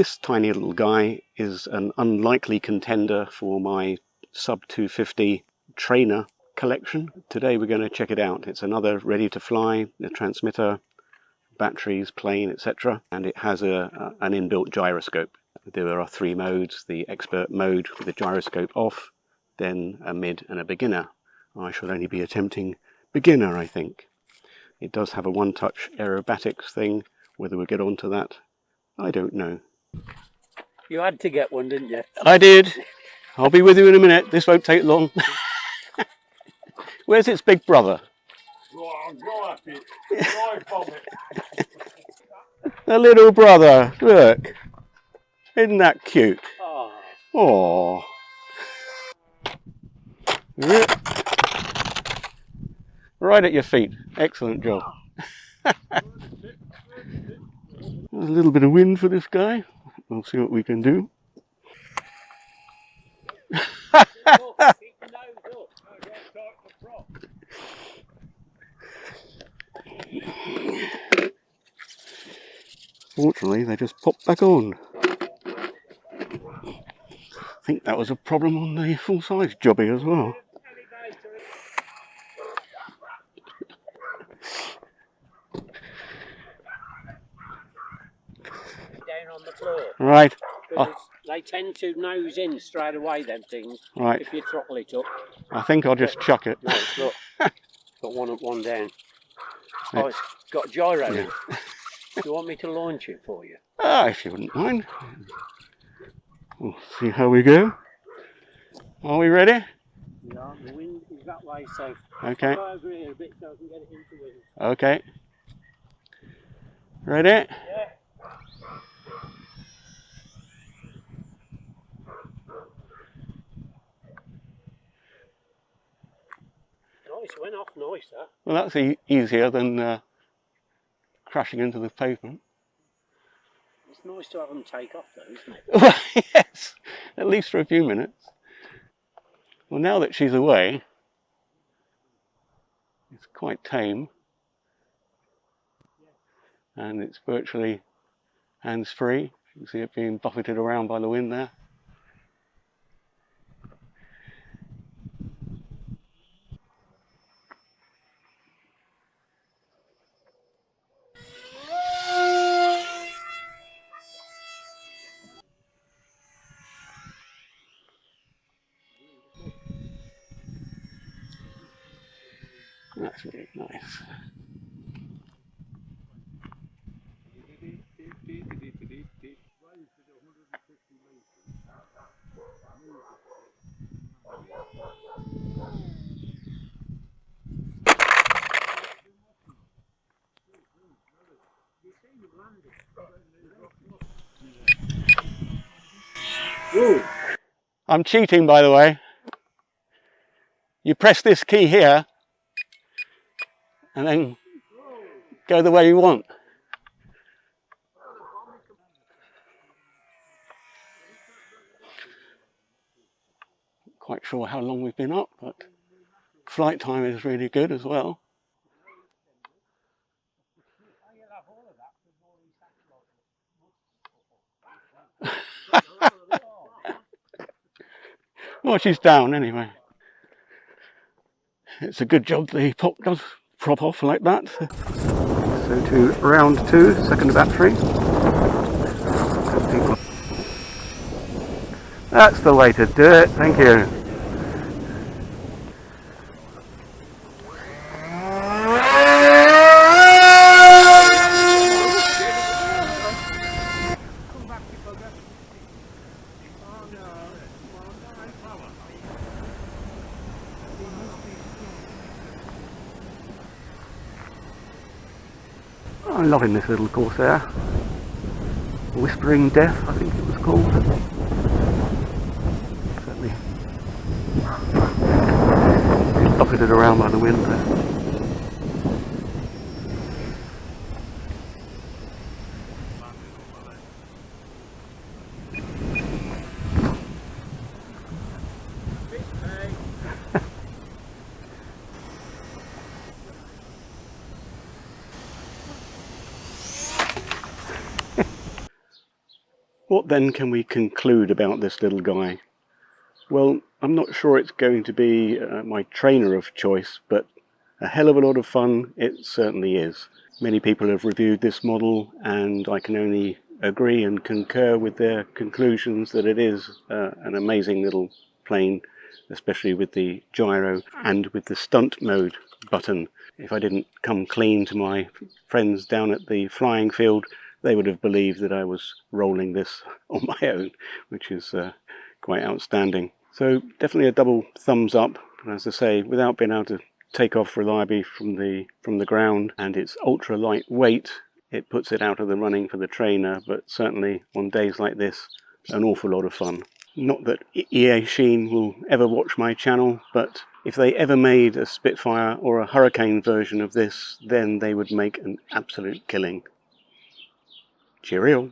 This tiny little guy is an unlikely contender for my sub 250 trainer collection. Today we're going to check it out. It's another ready to fly, the transmitter, batteries, plane, etc. And it has an inbuilt gyroscope. There are 3 modes: the expert mode with the gyroscope off, then a mid and a beginner. I shall only be attempting beginner, I think. It does have a one-touch aerobatics thing. Whether we'll get onto that, I don't know. You had to get one, didn't you? I did. I'll be with you in a minute. This won't take long. Where's its big brother? Go at it. Drive from it. The little brother. Look. Isn't that cute? Oh. Right at your feet. Excellent job. A little bit of wind for this guy. We'll see what we can do. Fortunately, they just popped back on. I think that was a problem on the full-size jobby as well. Down on the floor. Right. They tend to nose in straight away, them things. Right. If you throttle it up. I think I'll just chuck it. No, look. Got one up, one down. Oh, it's got gyro in. Do you want me to launch it for you? If you wouldn't mind. We'll see how we go. Are we ready? Yeah, the wind is that way, so okay. I'll go over here a bit so I can get it into wind. Okay. Ready? Yeah. Nice, went off nice, that. Well, that's easier than crashing into the pavement. It's nice to have them take off though, isn't it? Well, yes, at least for a few minutes. Well, now that she's away, it's quite tame. And it's virtually hands-free. You can see it being buffeted around by the wind there. That's really nice. Ooh. I'm cheating, by the way. You press this key here and then go the way you want. Not quite sure how long we've been up, but flight time is really good as well. Well, she's down anyway. It's a good job the pop does prop off like that. So to round 2, second battery. That's the way to do it, thank you. I'm loving this little Corsair. Whispering Death, I think it was called. Certainly it's buffeted around by the wind there. What then can we conclude about this little guy? Well, I'm not sure it's going to be my trainer of choice, but a hell of a lot of fun it certainly is. Many people have reviewed this model, and I can only agree and concur with their conclusions that it is an amazing little plane, especially with the gyro and with the stunt mode button. If I didn't come clean to my friends down at the flying field, they would have believed that I was rolling this on my own, which is quite outstanding. So definitely a double thumbs up. And as I say, without being able to take off reliably from the ground, and it's ultra lightweight, it puts it out of the running for the trainer, but certainly on days like this, an awful lot of fun. Not that Eachine will ever watch my channel, but if they ever made a Spitfire or a Hurricane version of this, then they would make an absolute killing. Cheerio!